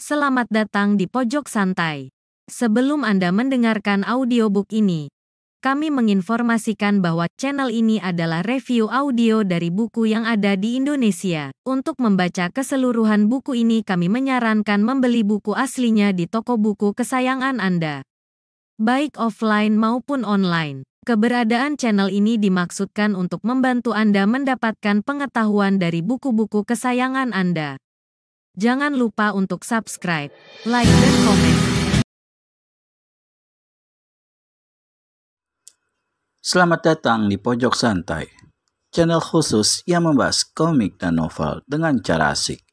selamat datang di Pojok Santai. Sebelum Anda mendengarkan audiobook ini, kami menginformasikan bahwa channel ini adalah review audio dari buku yang ada di Indonesia. Untuk membaca keseluruhan buku ini kami menyarankan membeli buku aslinya di toko buku kesayangan Anda, baik offline maupun online. Keberadaan channel ini dimaksudkan untuk membantu Anda mendapatkan pengetahuan dari buku-buku kesayangan Anda. Jangan lupa untuk subscribe, like, dan komen. Selamat datang di Pojok Santai, channel khusus yang membahas komik dan novel dengan cara asik.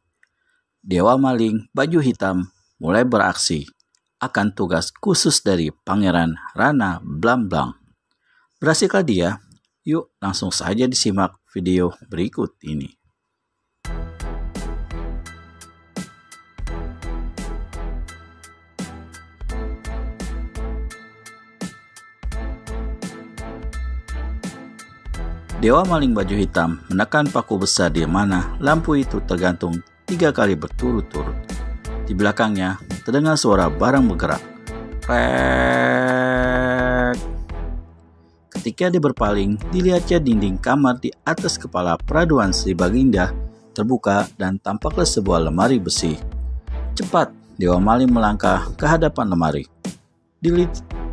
Dewa Maling Baju Hitam mulai beraksi akan tugas khusus dari Pangeran Rana Blamblang. Berasiklah dia? Yuk langsung saja disimak video berikut ini. Dewa Maling Baju Hitam menekan paku besar di mana lampu itu tergantung 3 kali berturut-turut. Di belakangnya terdengar suara barang bergerak. Rek. Ketika dia berpaling, dilihatnya dinding kamar di atas kepala Praduan Sri Baginda terbuka dan tampaklah sebuah lemari besi. Cepat, Dewa Maling melangkah ke hadapan lemari.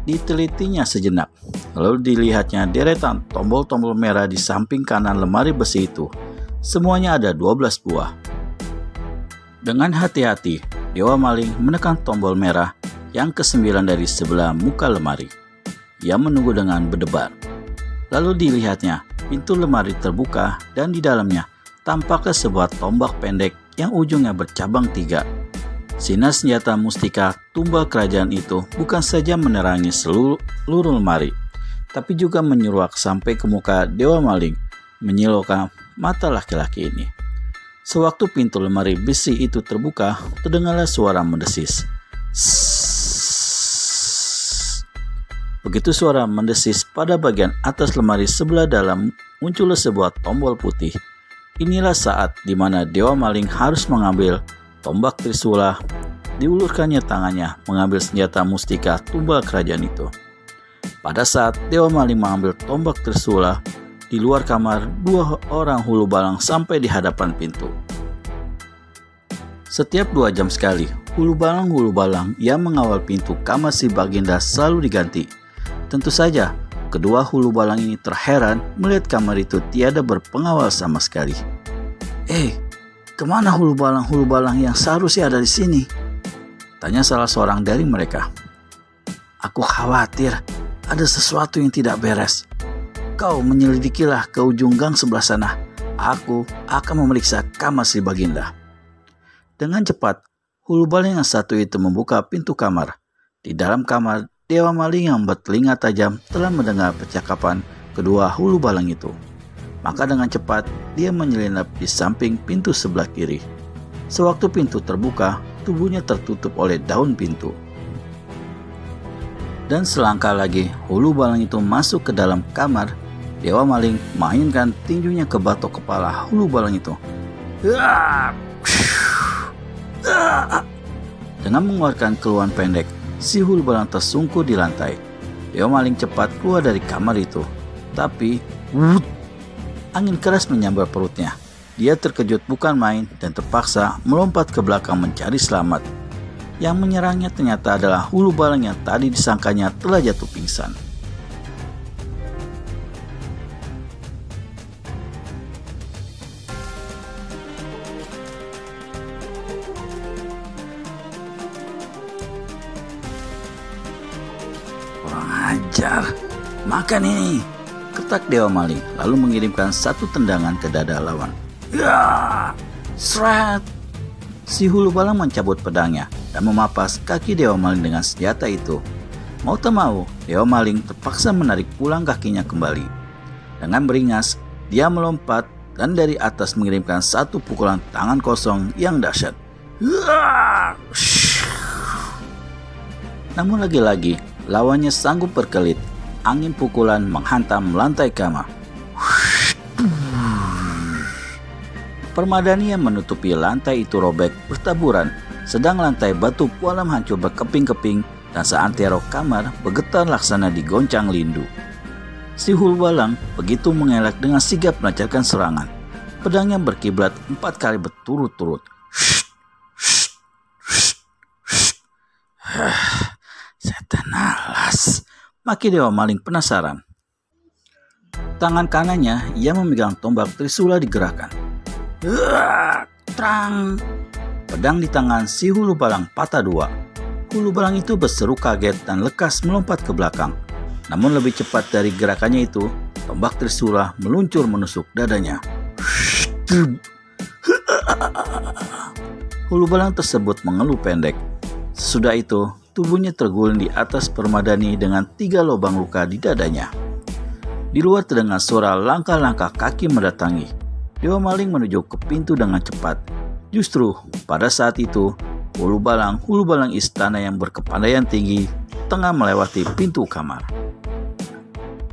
Ditelitinya sejenak, lalu dilihatnya deretan tombol-tombol merah di samping kanan lemari besi itu. Semuanya ada 12 buah. Dengan hati-hati, Dewa Maling menekan tombol merah yang ke-9 dari sebelah muka lemari. Ia menunggu dengan berdebar. Lalu dilihatnya pintu lemari terbuka dan di dalamnya tampaknya sebuah tombak pendek yang ujungnya bercabang 3. Sinar senjata mustika tumbal kerajaan itu bukan saja menerangi seluruh lemari, tapi juga menyeruak sampai ke muka Dewa Maling, menyilaukan mata laki-laki ini. Sewaktu pintu lemari besi itu terbuka, terdengarlah suara mendesis. Begitu suara mendesis, pada bagian atas lemari sebelah dalam muncullah sebuah tombol putih. Inilah saat di mana Dewa Maling harus mengambil tombak Trisula. Diulurkannya tangannya mengambil senjata mustika tumbal kerajaan itu. Pada saat Dewa Maling mengambil tombak Trisula, di luar kamar 2 orang hulu balang sampai di hadapan pintu. Setiap 2 jam sekali, hulu balang yang mengawal pintu kamar si Baginda selalu diganti. Tentu saja, kedua hulu balang ini terheran melihat kamar itu tiada berpengawal sama sekali. Kemana hulu balang yang seharusnya ada di sini? Tanya salah seorang dari mereka. Aku khawatir ada sesuatu yang tidak beres. Kau menyelidikilah ke ujung gang sebelah sana. Aku akan memeriksa kamar Sri Baginda. Dengan cepat, hulu balang yang satu itu membuka pintu kamar. Di dalam kamar, Dewa Maling yang bertelinga tajam telah mendengar percakapan kedua hulu balang itu. Maka dengan cepat, dia menyelinap di samping pintu sebelah kiri. Sewaktu pintu terbuka, tubuhnya tertutup oleh daun pintu. Dan selangkah lagi, hulu balang itu masuk ke dalam kamar. Dewa Maling mainkan tinjunya ke batok kepala hulu balang itu. Dengan mengeluarkan keluhan pendek, si hulu balang tersungkur di lantai. Dewa Maling cepat keluar dari kamar itu. Tapi, angin keras menyambar perutnya. Dia terkejut bukan main dan terpaksa melompat ke belakang mencari selamat. Yang menyerangnya ternyata adalah hulu balang yang tadi disangkanya telah jatuh pingsan. Kurang ajar, makan ini, ketak Dewa Maling lalu mengirimkan satu tendangan ke dada lawan. Seret! Si hulu balang mencabut pedangnya dan memapas kaki Dewa Maling dengan senjata itu. Mau tak mau, Dewa Maling terpaksa menarik pulang kakinya kembali. Dengan beringas, dia melompat dan dari atas mengirimkan satu pukulan tangan kosong yang dahsyat. Namun lagi-lagi, lawannya sanggup berkelit. Angin pukulan menghantam lantai kamar. Permadani yang menutupi lantai itu robek bertaburan sedang lantai batu kualam hancur berkeping-keping dan seantero kamar bergetar laksana digoncang lindu. Si Hulu Balang begitu mengelak dengan sigap melancarkan serangan. Pedangnya berkiblat 4 kali berturut-turut. Setan alas, maki Dewa Maling penasaran. Tangan kanannya ia memegang tombak Trisula digerakkan. Trang! Pedang di tangan si Hulu Balang patah 2. Hulu Balang itu berseru kaget dan lekas melompat ke belakang. Namun lebih cepat dari gerakannya itu, tombak Trisula meluncur menusuk dadanya. Hulu Balang tersebut mengeluh pendek. Sesudah itu, tubuhnya terguling di atas permadani dengan 3 lubang luka di dadanya. Di luar terdengar suara langkah-langkah kaki mendatangi. Dewa Maling menuju ke pintu dengan cepat. Justru pada saat itu, Hulu Balang istana yang berkepandaian tinggi, tengah melewati pintu kamar.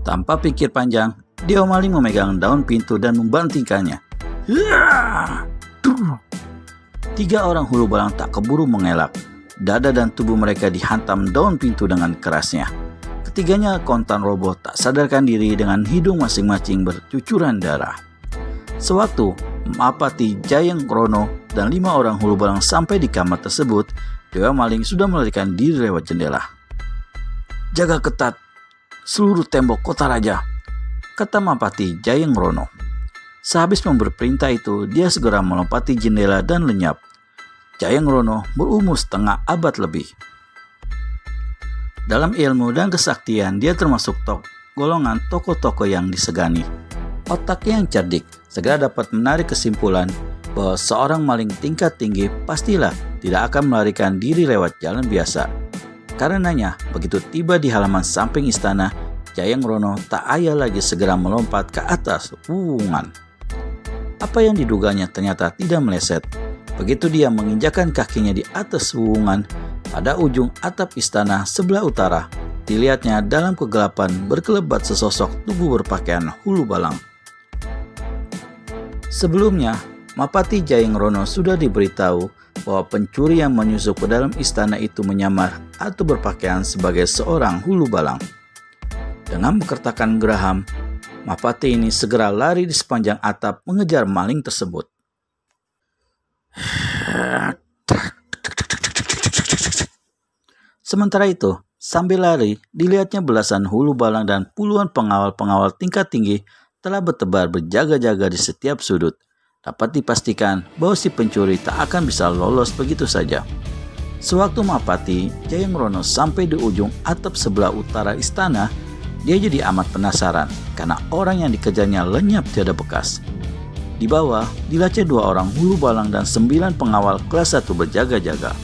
Tanpa pikir panjang, Dewa Maling memegang daun pintu dan membantingkannya. 3 orang Hulu Balang tak keburu mengelak. Dada dan tubuh mereka dihantam daun pintu dengan kerasnya. Ketiganya kontan roboh tak sadarkan diri dengan hidung masing-masing bercucuran darah. Sewaktu Mapati Jayeng Rono dan 5 orang Hulu Balang sampai di kamar tersebut, Dewa Maling sudah melarikan diri lewat jendela. Jaga ketat seluruh tembok kota raja, kata Mapati Jayeng Rono. Sehabis memberi perintah itu, dia segera melompati jendela dan lenyap. Jayeng Rono berumur setengah abad lebih. Dalam ilmu dan kesaktian, dia termasuk golongan tokoh-tokoh yang disegani. Otaknya yang cerdik segera dapat menarik kesimpulan bahwa seorang maling tingkat tinggi pastilah tidak akan melarikan diri lewat jalan biasa. Karenanya, begitu tiba di halaman samping istana, Jayeng Rono tak ayal lagi segera melompat ke atas wuwungan. Apa yang diduganya ternyata tidak meleset. Begitu dia menginjakan kakinya di atas wuwungan, pada ujung atap istana sebelah utara, dilihatnya dalam kegelapan berkelebat sesosok tubuh berpakaian Hulu Balang. Sebelumnya, Mapati Jayeng Rono sudah diberitahu bahwa pencuri yang menyusup ke dalam istana itu menyamar atau berpakaian sebagai seorang Hulu Balang. Dengan mengertakkan geraham, Mapati ini segera lari di sepanjang atap mengejar maling tersebut. Sementara itu, sambil lari, dilihatnya belasan Hulu Balang dan puluhan pengawal-pengawal tingkat tinggi telah bertebar berjaga-jaga di setiap sudut. Dapat dipastikan bahwa si pencuri tak akan bisa lolos begitu saja. Sewaktu Mapati Jayeng Rono sampai di ujung atap sebelah utara istana, dia jadi amat penasaran karena orang yang dikejarnya lenyap tiada bekas. Di bawah, dilacak 2 orang Hulu Balang dan 9 pengawal kelas 1 berjaga-jaga.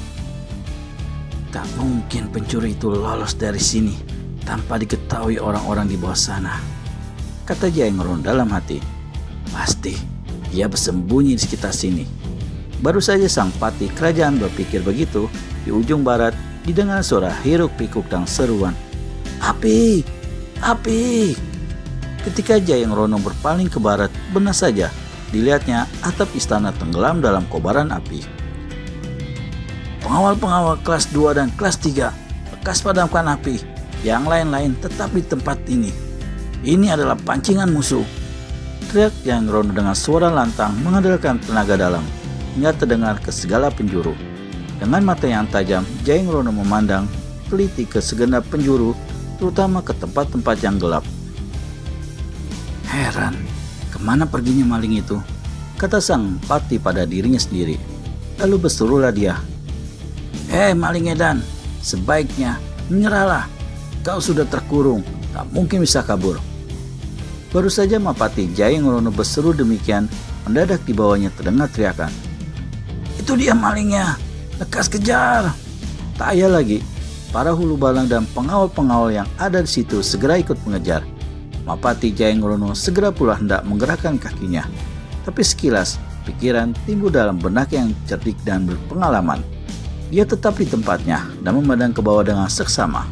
Tak mungkin pencuri itu lolos dari sini tanpa diketahui orang-orang di bawah sana, kata Jayeng Rono dalam hati. Pasti dia bersembunyi di sekitar sini. Baru saja sang pati kerajaan berpikir begitu, di ujung barat didengar suara hiruk pikuk dan seruan. Api! Api! Ketika Jayeng Rono berpaling ke barat, benar saja dilihatnya atap istana tenggelam dalam kobaran api. Pengawal-pengawal kelas 2 dan kelas 3, lekas padamkan api. Yang lain-lain tetap di tempat ini. Ini adalah pancingan musuh. Teriak Jayeng Rono dengan suara lantang mengandalkan tenaga dalam, hingga terdengar ke segala penjuru. Dengan mata yang tajam, Jayeng Rono memandang teliti ke segenap penjuru, terutama ke tempat-tempat yang gelap. Heran, kemana perginya maling itu? Kata sang pati pada dirinya sendiri. Lalu berserulah dia. Maling edan, sebaiknya menyerahlah. Kau sudah terkurung, tak mungkin bisa kabur. Baru saja Mapati Jayeng Rono berseru demikian, mendadak di bawahnya terdengar teriakan. Itu dia malingnya, lekas kejar. Tak ayal lagi, para Hulu Balang dan pengawal-pengawal yang ada di situ segera ikut mengejar. Mapati Jayeng Rono segera pula hendak menggerakkan kakinya. Tapi sekilas, pikiran timbul dalam benak yang cerdik dan berpengalaman. Dia tetap di tempatnya dan memandang ke bawah dengan seksama.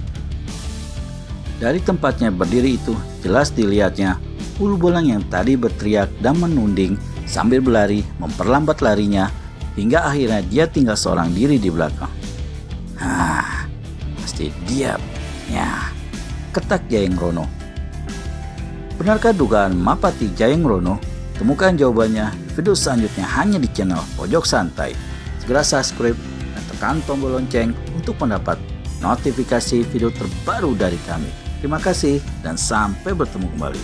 Dari tempatnya berdiri itu, jelas dilihatnya Hulu Balang yang tadi berteriak dan menunding sambil berlari memperlambat larinya hingga akhirnya dia tinggal seorang diri di belakang. Pasti dia. Ya, ketak Jayeng Rono. Benarkah dugaan Mapati Jayeng Rono? Temukan jawabannya video selanjutnya hanya di channel Pojok Santai. Segera subscribe dan tekan tombol lonceng untuk mendapat notifikasi video terbaru dari kami. Terima kasih dan sampai bertemu kembali.